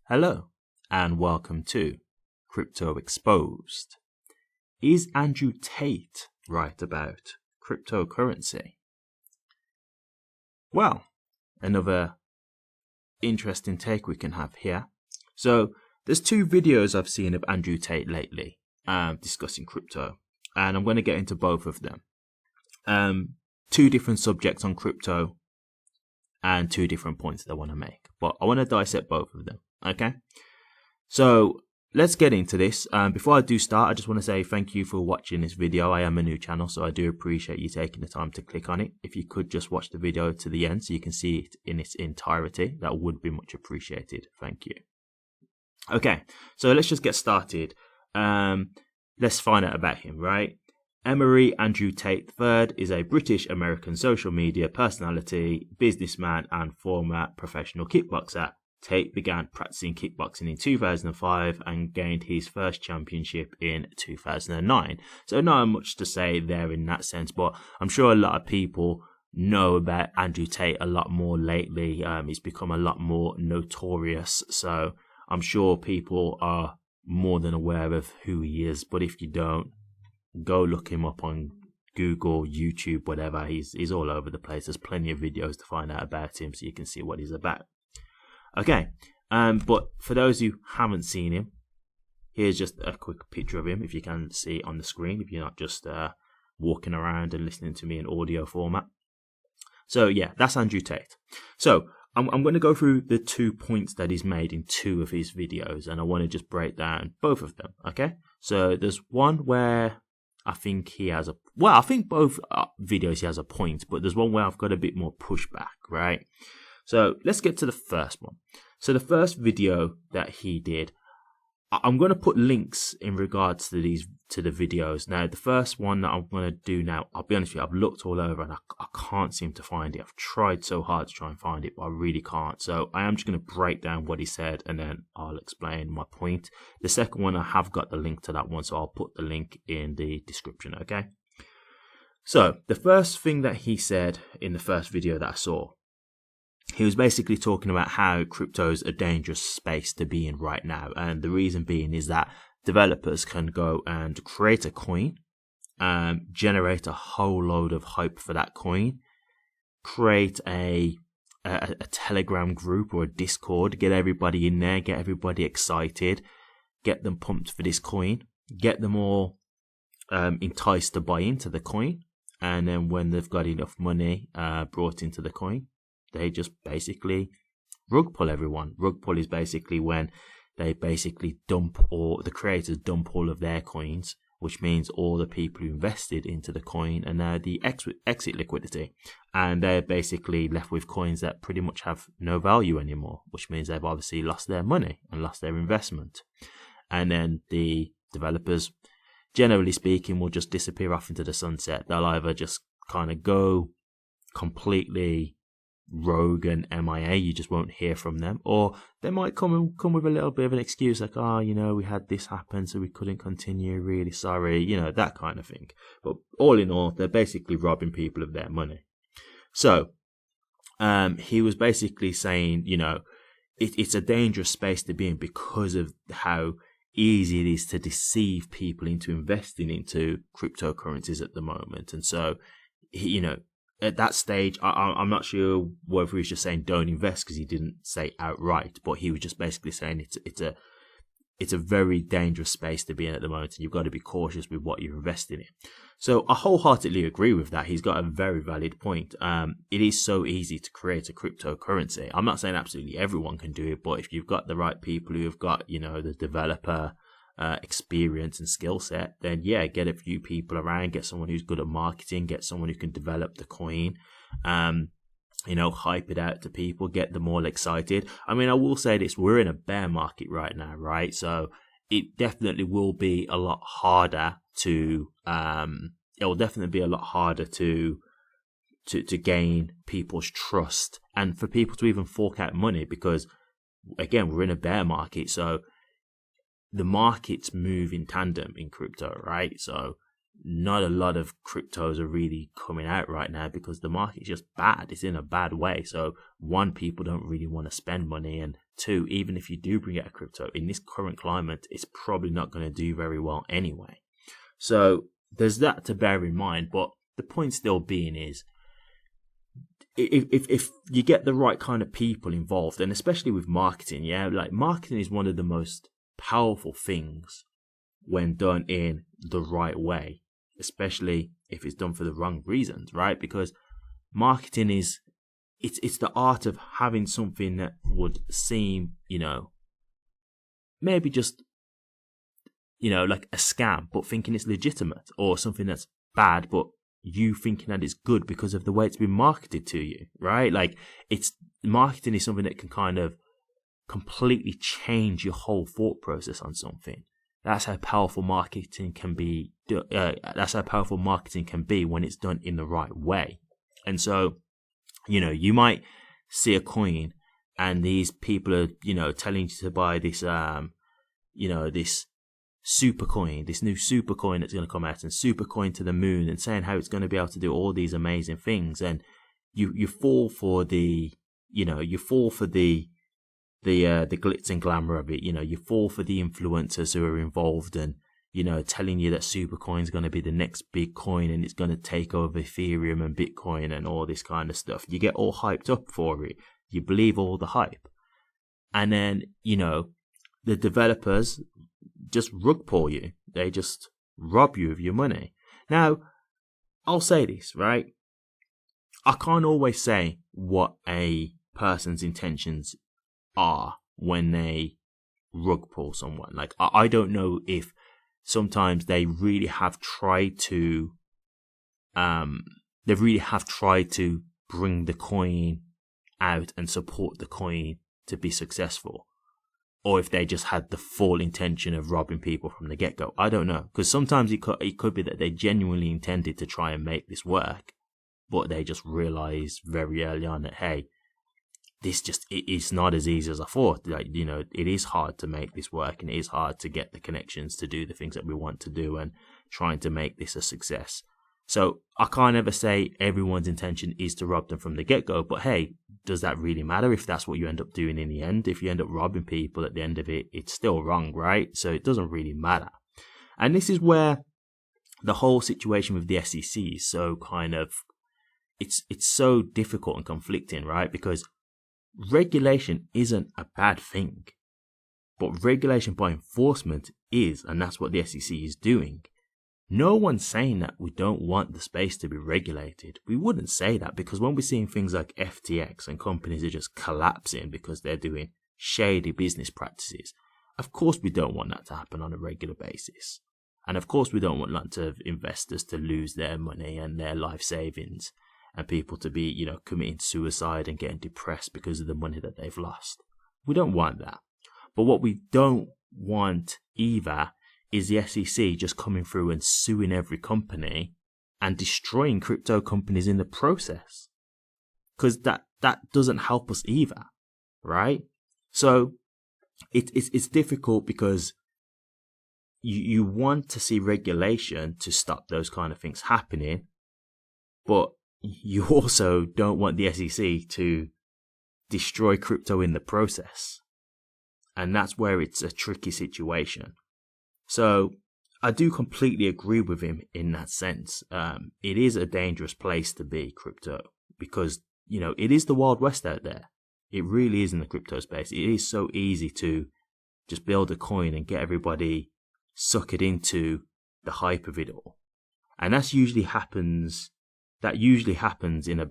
Hello, and welcome to Crypto Exposed. Is Andrew Tate right about cryptocurrency? Well, another interesting take we can have here. So, there's two videos I've seen of Andrew Tate lately discussing crypto, and I'm going to get into both of them. Two different subjects on crypto and two different points that I want to make, but I want to dissect both of them. Okay, so let's get into this. Before I do start, I just want to say thank you for watching this video. I am a new channel, so I do appreciate you taking the time to click on it. If you could just watch the video to the end so you can see it in its entirety, that would be much appreciated. Thank you. Okay, so let's just get started. Let's find out about him, right? Emery Andrew Tate III is a British-American social media personality, businessman, and former professional kickboxer. Tate began practicing kickboxing in 2005 and gained his first championship in 2009. So not much to say there in that sense, but I'm sure a lot of people know about Andrew Tate a lot more lately. He's become a lot more notorious, so I'm sure people are more than aware of who he is. But if you don't, go look him up on Google, YouTube, whatever. He's all over the place. There's plenty of videos to find out about him so you can see what he's about. Okay, but for those who haven't seen him, here's just a quick picture of him, if you can see it on the screen, if you're not just walking around and listening to me in audio format. So yeah, that's Andrew Tate. So I'm going to go through the 2 points that he's made in two of his videos, and I want to just break down both of them, okay? So there's one where I think he has I think both videos he has a point, but there's one where I've got a bit more pushback, right? So let's get to the first one. So the first video that he did, I'm going to put links in regards to the videos. Now, the first one that I'm going to do now, I'll be honest with you, I've looked all over and I can't seem to find it. I've tried so hard to try and find it, but I really can't. So I am just going to break down what he said and then I'll explain my point. The second one, I have got the link to that one, so I'll put the link in the description, okay? So the first thing that he said in the first video that I saw, he was basically talking about how crypto is a dangerous space to be in right now. And the reason being is that developers can go and create a coin, generate a whole load of hype for that coin, create a Telegram group or a Discord, get everybody in there, get everybody excited, get them pumped for this coin, get them all enticed to buy into the coin. And then when they've got enough money brought into the coin, they just basically rug pull everyone. Rug pull is basically when they basically the creators dump all of their coins, which means all the people who invested into the coin and now the exit liquidity. And they're basically left with coins that pretty much have no value anymore, which means they've obviously lost their money and lost their investment. And then the developers, generally speaking, will just disappear off into the sunset. They'll either just kind of go completely rogue and MIA, you just won't hear from them, or they might come with a little bit of an excuse like, we had this happen so we couldn't continue, really sorry, that kind of thing. But all in all, they're basically robbing people of their money. So he was basically saying, it's a dangerous space to be in because of how easy it is to deceive people into investing into cryptocurrencies at the moment. And so at that stage, I'm not sure whether he was just saying don't invest because he didn't say outright, but he was just basically saying it's a very dangerous space to be in at the moment, and you've got to be cautious with what you're investing in. So I wholeheartedly agree with that. He's got a very valid point. It is so easy to create a cryptocurrency. I'm not saying absolutely everyone can do it, but if you've got the right people who have got, the developer experience and skill set, then yeah, get a few people around, get someone who's good at marketing, get someone who can develop the coin, hype it out to people, get them all excited. I mean, I will say this, we're in a bear market right now, right? So it definitely will be a lot harder to to gain people's trust and for people to even fork out money, because again, we're in a bear market, so the markets move in tandem in crypto, right? So not a lot of cryptos are really coming out right now because the market's just bad. It's in a bad way. So one, people don't really want to spend money, and two, even if you do bring out a crypto in this current climate, it's probably not going to do very well anyway. So there's that to bear in mind. But the point still being is, if you get the right kind of people involved, and especially with marketing, yeah, like marketing is one of the most powerful things when done in the right way, especially if it's done for the wrong reasons, right? Because marketing is, it's the art of having something that would seem, maybe just, like a scam, but thinking it's legitimate, or something that's bad, but you thinking that it's good because of the way it's been marketed to you, right? Like, marketing is something that can kind of completely change your whole thought process on something. That's how powerful marketing can be. That's how powerful marketing can be when it's done in the right way. And so, you might see a coin, and these people are, telling you to buy this, this super coin, this new super coin that's going to come out, and super coin to the moon, and saying how it's going to be able to do all these amazing things. And you fall for the, the glitz and glamour of it. You fall for the influencers who are involved, and telling you that Supercoin is going to be the next big coin, and it's going to take over Ethereum and Bitcoin and all this kind of stuff. You get all hyped up for it. You believe all the hype, and then the developers just rug pull you. They just rob you of your money. Now, I'll say this, right? I can't always say what a person's intentions are when they rug pull someone. Like, I don't know if sometimes they really have tried to bring the coin out and support the coin to be successful, or if they just had the full intention of robbing people from the get-go. I don't know, because sometimes it could be that they genuinely intended to try and make this work, but they just realized very early on that, hey, it's not as easy as I thought. Like, it is hard to make this work, and it is hard to get the connections to do the things that we want to do, and trying to make this a success. So I can't ever say everyone's intention is to rob them from the get-go, but hey, does that really matter if that's what you end up doing in the end? If you end up robbing people at the end of it, it's still wrong, right? So it doesn't really matter. And this is where the whole situation with the SEC is so kind of, it's so difficult and conflicting, right? Because regulation isn't a bad thing, but regulation by enforcement is, and that's what the SEC is doing. No one's saying that we don't want the space to be regulated. We wouldn't say that, because when we're seeing things like FTX and companies are just collapsing because they're doing shady business practices, of course we don't want that to happen on a regular basis. And of course we don't want lots of investors to lose their money and their life savings, and people to be, committing suicide and getting depressed because of the money that they've lost. We don't want that. But what we don't want either is the SEC just coming through and suing every company and destroying crypto companies in the process. Because that doesn't help us either, right? So it's difficult, because you want to see regulation to stop those kind of things happening, but you also don't want the SEC to destroy crypto in the process. And that's where it's a tricky situation. So I do completely agree with him in that sense. It is a dangerous place to be, crypto, because, it is the Wild West out there. It really is in the crypto space. It is so easy to just build a coin and get everybody suckered into the hype of it all. And that usually happens in a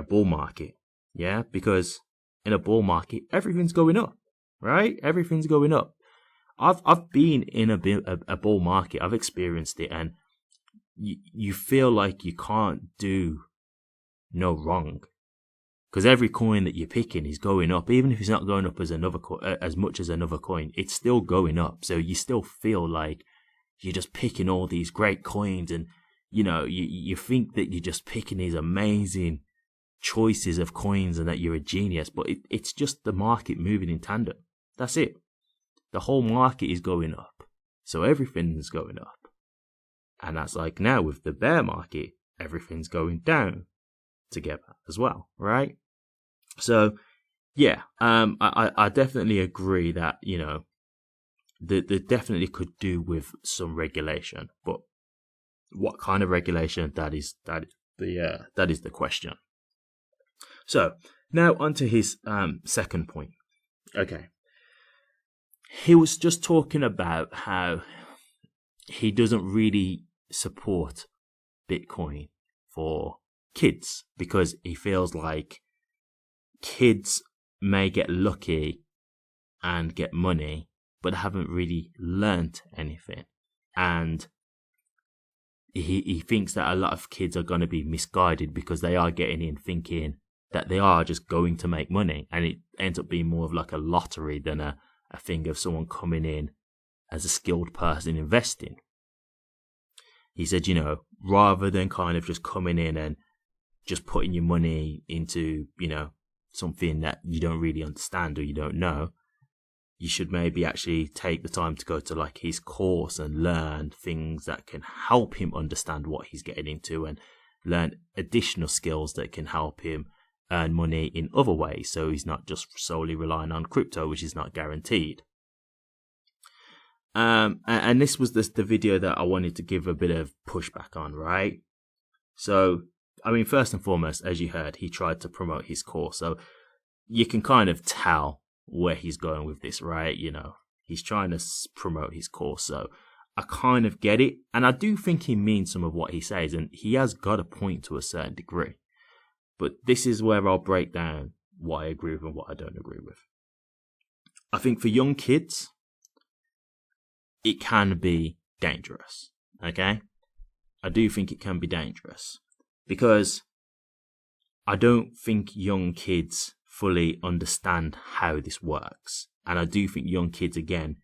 bull market. Yeah, because in a bull market, everything's going up, right? Everything's going up. I've been in a bull market. I've experienced it, and you feel like you can't do no wrong, because every coin that you're picking is going up. Even if it's not going up as much as another coin, it's still going up. So you still feel like you're just picking all these great coins, and you think that you're just picking these amazing choices of coins and that you're a genius, but it's just the market moving in tandem. That's it. The whole market is going up, so everything's going up. And that's like now with the bear market, everything's going down together as well, right? So yeah, I definitely agree that, you know, they definitely could do with some regulation, but what kind of regulation? That is the question. So now onto his second point. Okay, he was just talking about how he doesn't really support Bitcoin for kids because he feels like kids may get lucky and get money, but haven't really learnt anything. And he thinks that a lot of kids are going to be misguided because they are getting in thinking that they are just going to make money. And it ends up being more of like a lottery than a thing of someone coming in as a skilled person investing. He said, you know, rather than kind of just coming in and just putting your money into, you know, something that you don't really understand or you don't know, you should maybe actually take the time to go to like his course and learn things that can help him understand what he's getting into and learn additional skills that can help him earn money in other ways. So he's not just solely relying on crypto, which is not guaranteed. And this was the video that I wanted to give a bit of pushback on, right? So, I mean, first and foremost, as you heard, he tried to promote his course. So you can kind of tell where he's going with this, right? You know, he's trying to promote his course. So I kind of get it. And I do think he means some of what he says. And he has got a point to a certain degree. But this is where I'll break down what I agree with and what I don't agree with. I think for young kids, it can be dangerous, okay? I do think it can be dangerous because I don't think young kids fully understand how this works. And I do think young kids, again,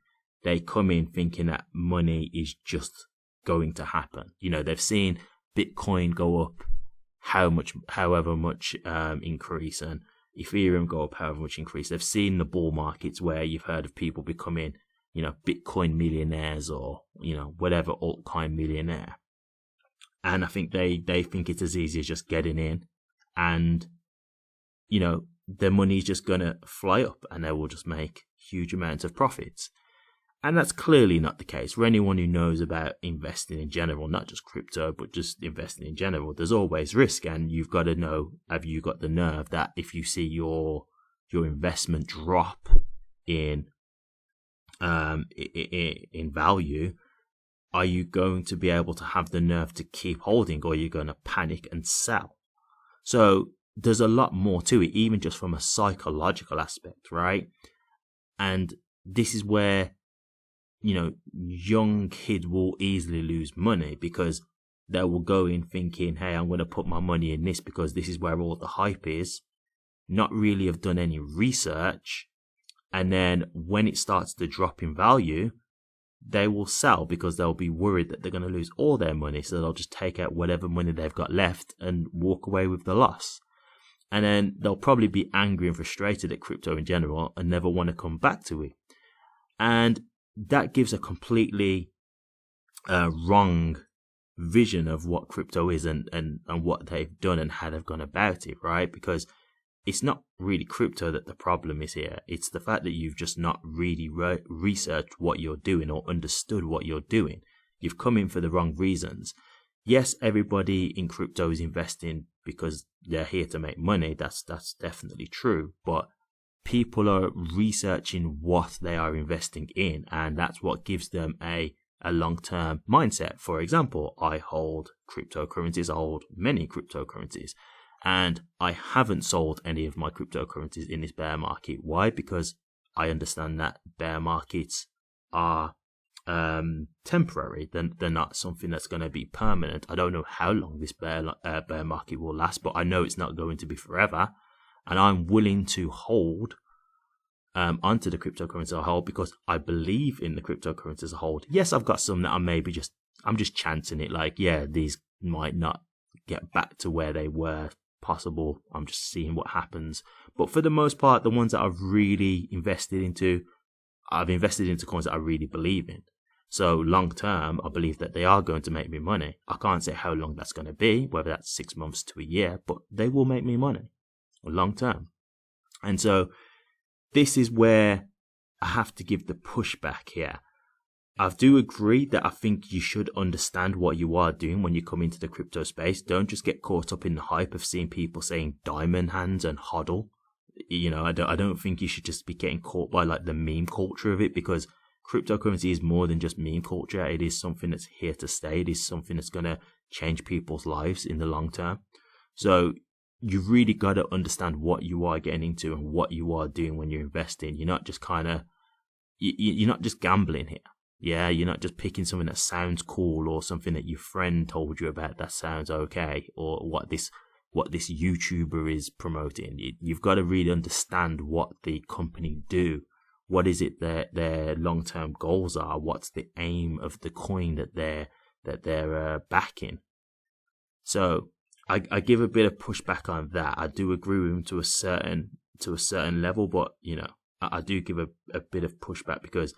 they come in thinking that money is just going to happen. You know, they've seen Bitcoin go up however much increase, and Ethereum go up however much increase. They've seen the bull markets where you've heard of people becoming, you know, Bitcoin millionaires or, you know, whatever altcoin millionaire. And I think they think it's as easy as just getting in and, you know, their money's just going to fly up and they will just make huge amounts of profits. And that's clearly not the case. For anyone who knows about investing in general, not just crypto, but just investing in general, there's always risk. And you've got to know, have you got the nerve that if you see your investment drop in value, are you going to be able to have the nerve to keep holding, or are you going to panic and sell? So there's a lot more to it, even just from a psychological aspect, right? And this is where, you know, young kids will easily lose money because they will go in thinking, hey, I'm going to put my money in this because this is where all the hype is, not really have done any research. And then when it starts to drop in value, they will sell because they'll be worried that they're going to lose all their money. So they'll just take out whatever money they've got left and walk away with the loss. And then they'll probably be angry and frustrated at crypto in general and never want to come back to it. And that gives a completely wrong vision of what crypto is and what they've done and how they've gone about it, right? Because it's not really crypto that the problem is here. It's the fact that you've just not really researched what you're doing or understood what you're doing. You've come in for the wrong reasons. Yes, everybody in crypto is investing because they're here to make money. That's definitely true. But people are researching what they are investing in, and that's what gives them a long-term mindset. For example, I hold cryptocurrencies. I hold many cryptocurrencies. And I haven't sold any of my cryptocurrencies in this bear market. Why? Because I understand that bear markets are temporary. They're not something that's going to be permanent. I don't know how long this bear market will last, but I know it's not going to be forever. And I'm willing to hold onto the cryptocurrency I hold because I believe in the cryptocurrencies I hold. Yes, I've got some that I'm just chancing it. Like, yeah, these might not get back to where they were possible. I'm just seeing what happens. But for the most part, the ones that I've really invested into coins that I really believe in. So long term, I believe that they are going to make me money. I can't say how long that's going to be, whether that's 6 months to a year, but they will make me money long term. And so this is where I have to give the pushback here. I do agree that I think you should understand what you are doing when you come into the crypto space. Don't just get caught up in the hype of seeing people saying diamond hands and hodl. You know, I don't think you should just be getting caught by like the meme culture of it, because cryptocurrency is more than just meme culture. It is something that's here to stay. It is something that's going to change people's lives in the long term. So you really got to understand what you are getting into and what you are doing when you're investing. You're not just you're not just gambling here. Yeah, you're not just picking something that sounds cool or something that your friend told you about that sounds okay, or what this YouTuber is promoting. You've got to really understand what the company do. What is it that their long-term goals are? What's the aim of the coin that they're backing? So I give a bit of pushback on that. I do agree with him to a certain level, but you know, I do give a bit of pushback, because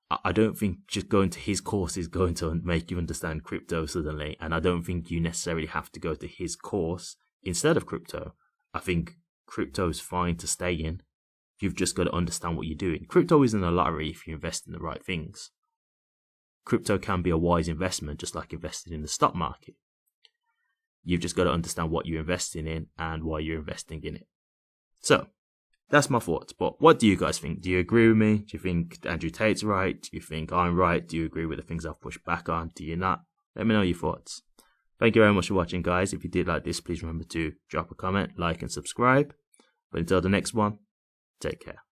I don't think just going to his course is going to make you understand crypto suddenly. And I don't think you necessarily have to go to his course instead of crypto. I think crypto is fine to stay in. You've just got to understand what you're doing. Crypto isn't a lottery if you invest in the right things. Crypto can be a wise investment, just like investing in the stock market. You've just got to understand what you're investing in and why you're investing in it. So that's my thoughts. But what do you guys think? Do you agree with me? Do you think Andrew Tate's right? Do you think I'm right? Do you agree with the things I've pushed back on? Do you not? Let me know your thoughts. Thank you very much for watching, guys. If you did like this, please remember to drop a comment, like, and subscribe. But until the next one, take care.